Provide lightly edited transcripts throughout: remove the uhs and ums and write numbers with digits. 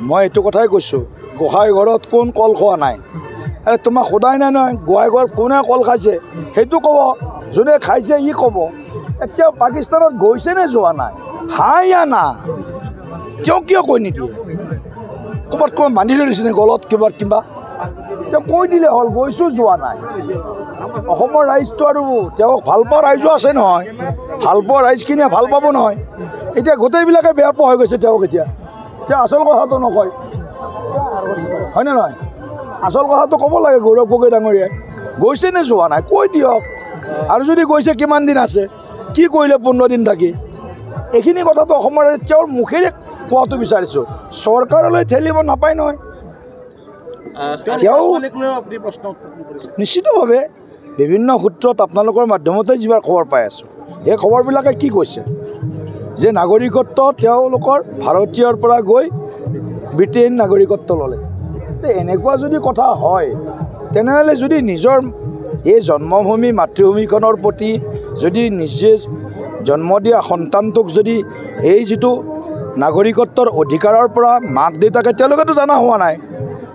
মই এইটো কথাই কৈছোঁ, গোহাঁই ঘৰত কোন কল খোৱা নাই। তোমাক সোধাই নাই নহয় গোহাঁই ঘৰত কোনে কল খাইছে, সেইটো ক'ব। যোনে খাইছে ই ক'ব। এতিয়া পাকিস্তানত গৈছে নে যোৱা নাই, হাঁ ইয়া না, তেওঁ কিয় কৈ নিদিয়ে? ক'ৰবাত বান্ধি লৈ দিছেনে গলত কিবা তেওঁ কৈ দিলে হ'ল, গৈছোঁ যোৱা নাই। অসমৰ ৰাইজটো আৰু তেওঁক ভাল পোৱা ৰাইজো আছে নহয়, ভাল পোৱা ৰাইজখিনিয়ে ভাল পাব নহয়। এতিয়া গোটেইবিলাকে বেয়া পোৱা হৈ গৈছে তেওঁক। এতিয়া আচল কথাটো নকয়, হয়নে নহয়? আচল কথাটো ক'ব লাগে গৌৰৱ গগৈ ডাঙৰীয়াই। গৈছে নে যোৱা নাই কৈ দিয়ক। আৰু যদি গৈছে কিমান দিন আছে, কি কৰিলে 15 দিন থাকি, এইখিনি কথাটো অসমৰ তেওঁৰ মুখেৰে কোৱাটো বিচাৰিছোঁ। চৰকাৰলৈ ঠেলিব নাপায় নহয়। তেওঁ নিশ্চিতভাৱে বিভিন্ন সূত্ৰত আপোনালোকৰ মাধ্যমতে যিবিলাক খবৰ পাই আছোঁ, সেই খবৰবিলাকে কি কৈছে যে নাগৰিকত্ব তেওঁলোকৰ ভাৰতীয়ৰ পৰা গৈ ব্ৰিটেইন নাগৰিকত্ব ল'লে। এনেকুৱা যদি কথা হয়, তেনেহ'লে যদি নিজৰ এই জন্মভূমি মাতৃভূমিখনৰ প্ৰতি যদি নিজে জন্ম দিয়া সন্তানটোক যদি এই যিটো নাগৰিকত্বৰ অধিকাৰৰ পৰা মাক দেউতাকে তেওঁলোকেতো জনা হোৱা নাই,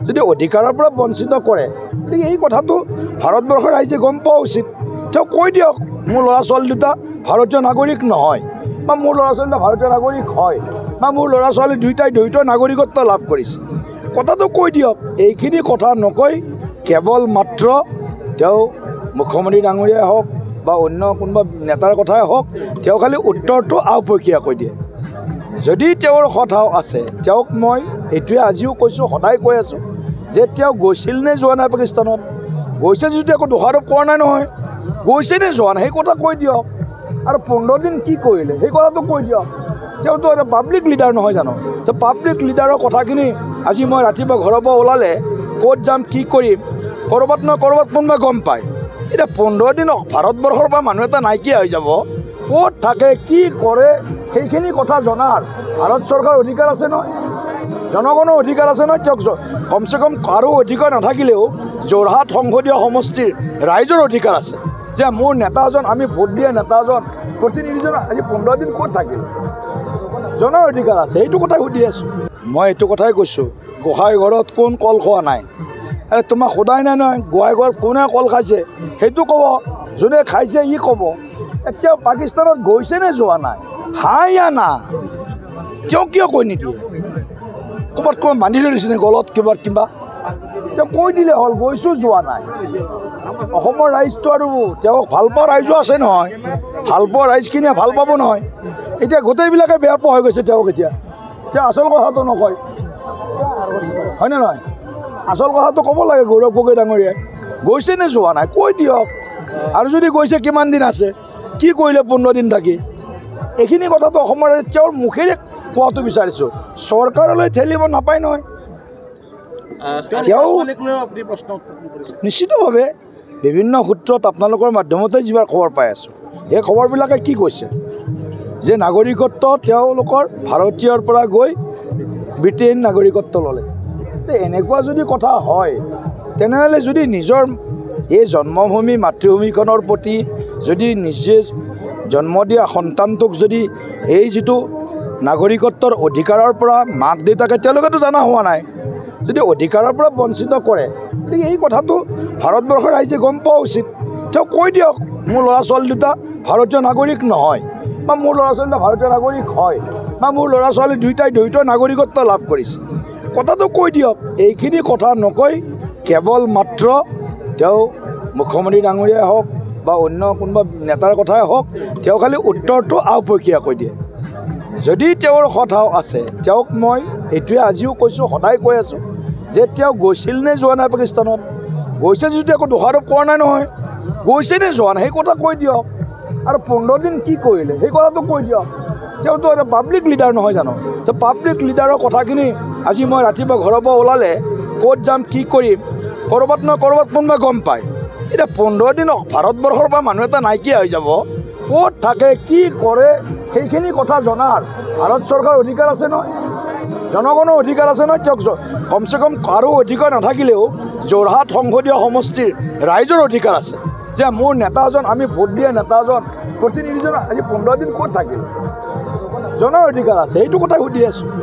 যদি অধিকাৰৰ পৰা বঞ্চিত কৰে, গতিকে এই কথাটো ভাৰতবৰ্ষৰ ৰাইজে গম পোৱা উচিত। তেওঁ কৈ দিয়ক মোৰ ল'ৰা ছোৱালী দুটা ভাৰতীয় নাগৰিক নহয়, বা মোৰ ল'ৰা ছোৱালী দুটা ভাৰতীয় নাগৰিক হয়, বা মোৰ ল'ৰা ছোৱালী দুয়োটাই দ্বৈত নাগৰিকত্ব লাভ কৰিছে, কথাটো কৈ দিয়ক। এইখিনি কথা নকৈ কেৱল মাত্ৰ তেওঁ মুখ্যমন্ত্ৰী ডাঙৰীয়াই হওক বা অন্য কোনোবা নেতাৰ কথাই হওক, তেওঁ খালি উত্তৰটো আওপকীয়া কৈ দিয়ে। যদি তেওঁৰ কথা আছে, তেওঁক মই এইটোৱে আজিও কৈছোঁ, সদায় কৈ আছোঁ যে তেওঁ গৈছিল নে যোৱা নাই পাকিস্তানত। গৈছে যদি একো দোষাৰোপ কৰা নাই নহয়, গৈছে নে যোৱা নাই সেই কথা কৈ দিয়ক। আৰু 15 দিন কি কৰিলে সেই কথাটো কৈ দিয়ক। তেওঁতো এটা পাব্লিক লিডাৰ নহয় জানো? তো পাব্লিক লিডাৰৰ কথাখিনি আজি মই ৰাতিপুৱা ঘৰৰ পৰা ওলালে ক'ত যাম কি কৰিম, ক'ৰবাত নহয় ক'ৰবাত কোনোবাই গম পায়। এতিয়া 15 দিন ভাৰতবৰ্ষৰ পৰা মানুহ এটা নাইকিয়া হৈ যাব, ক'ত থাকে কি কৰে সেইখিনি কথা জনাৰ ভাৰত চৰকাৰৰ অধিকাৰ আছে নহয়, জনগণৰ অধিকাৰ আছে নহয়। তেওঁক কমচে কম কাৰো অধিকাৰ নাথাকিলেও যোৰহাট সংসদীয় সমষ্টিৰ ৰাইজৰ অধিকাৰ আছে যে মোৰ নেতাজন, আমি ভোট দিয়া নেতাজন, প্ৰতিনিধিজন আজি 15 দিন ক'ত থাকিল, জনাৰ অধিকাৰ আছে। সেইটো কথাই সুধি আছোঁ। মই এইটো কথাই কৈছোঁ, গোহাঁই ঘৰত কোন কল খোৱা নাই। তোমাক সোধাই নাই নহয় গোহাঁই ঘৰত কোনে কল খাইছে, সেইটো ক'ব। যোনে খাইছে ই ক'ব। এতিয়া পাকিস্তানত গৈছে নে যোৱা নাই, হাঁ ইয়া না, তেওঁ কিয় কৈ নিদিয়ে? ক'ৰবাত বান্ধি লৈ দিছেনে গলত কিবা তেওঁ কৈ দিলে হ'ল, গৈছোঁ যোৱা নাই। অসমৰ ৰাইজটো আৰু তেওঁক ভাল পোৱা ৰাইজো আছে নহয়, ভাল পোৱা ৰাইজখিনিয়ে ভাল পাব নহয়। এতিয়া গোটেইবিলাকে বেয়া পোৱা হৈ গৈছে তেওঁক। এতিয়া আচল কথাটো নকয়, হয়নে নহয়? আচল কথাটো ক'ব লাগে গৌৰৱ গগৈ ডাঙৰীয়াই। গৈছে নে যোৱা নাই কৈ দিয়ক। আৰু যদি গৈছে কিমান দিন আছে, কি কৰিলে 15 দিন থাকি, এইখিনি কথাটো অসমৰ তেওঁৰ মুখেৰে কোৱাটো বিচাৰিছোঁ। চৰকাৰলৈ ঠেলিব নাপায় নহয়। তেওঁ নিশ্চিতভাৱে বিভিন্ন সূত্ৰত আপোনালোকৰ মাধ্যমতে যিবিলাক খবৰ পাই আছোঁ, সেই খবৰবিলাকে কি কৈছে যে নাগৰিকত্ব তেওঁলোকৰ ভাৰতীয়ৰ পৰা গৈ ব্ৰিটেইন নাগৰিকত্ব ল'লে। এনেকুৱা যদি কথা হয়, তেনেহ'লে যদি নিজৰ এই জন্মভূমি মাতৃভূমিখনৰ প্ৰতি যদি নিজে জন্ম দিয়া সন্তানটোক যদি এই যিটো নাগৰিকত্বৰ অধিকাৰৰ পৰা মাক দেউতাকে তেওঁলোকেতো জনা হোৱা নাই, যদি অধিকাৰৰ পৰা বঞ্চিত কৰে, গতিকে এই কথাটো ভাৰতবৰ্ষৰ ৰাইজে গম পোৱা উচিত। তেওঁ কৈ দিয়ক মোৰ ল'ৰা ছোৱালী দুটা ভাৰতীয় নাগৰিক নহয়, বা মোৰ ল'ৰা ছোৱালী দুটা ভাৰতীয় নাগৰিক হয়, বা মোৰ ল'ৰা ছোৱালী দুয়োটাই দ্বৈত নাগৰিকত্ব লাভ কৰিছে, কথাটো কৈ দিয়ক। এইখিনি কথা নকৈ কেৱল মাত্ৰ তেওঁ মুখ্যমন্ত্ৰী ডাঙৰীয়াই হওক বা অন্য কোনোবা নেতাৰ কথাই হওক, তেওঁ খালি উত্তৰটো আওপকীয়া কৈ দিয়ে। যদি তেওঁৰ কথা আছে, তেওঁক মই এইটোৱে আজিও কৈছোঁ, সদায় কৈ আছোঁ যে তেওঁ গৈছিল নে যোৱা নাই পাকিস্তানত। গৈছে যদি একো দোষাৰোপ কৰা নাই নহয়, গৈছে নে যোৱা নাই সেই কথা কৈ দিয়ক। আৰু 15 দিন কি কৰিলে সেই কথাটো কৈ দিয়ক। তেওঁতো এটা পাব্লিক লিডাৰ নহয় জানো? তো পাব্লিক লিডাৰৰ কথাখিনি আজি মই ৰাতিপুৱা ঘৰৰ পৰা ওলালে ক'ত যাম কি কৰিম, ক'ৰবাত নহয় ক'ৰবাত কোনোবাই গম পায়। এতিয়া 15 দিন ভাৰতবৰ্ষৰ পৰা মানুহ এটা নাইকিয়া হৈ যাব, ক'ত থাকে কি কৰে সেইখিনি কথা জনাৰ ভাৰত চৰকাৰৰ অধিকাৰ আছে নহয়, জনগণৰ অধিকাৰ আছে নহয়। তেওঁক কমচে কম কাৰো অধিকাৰ নাথাকিলেও যোৰহাট সংসদীয় সমষ্টিৰ ৰাইজৰ অধিকাৰ আছে যে মোৰ নেতাজন, আমি ভোট দিয়া নেতাজন, প্ৰতিনিধিজন আজি 15 দিন ক'ত থাকিল, জনাৰ অধিকাৰ আছে। সেইটো কথাই সুধি আছোঁ।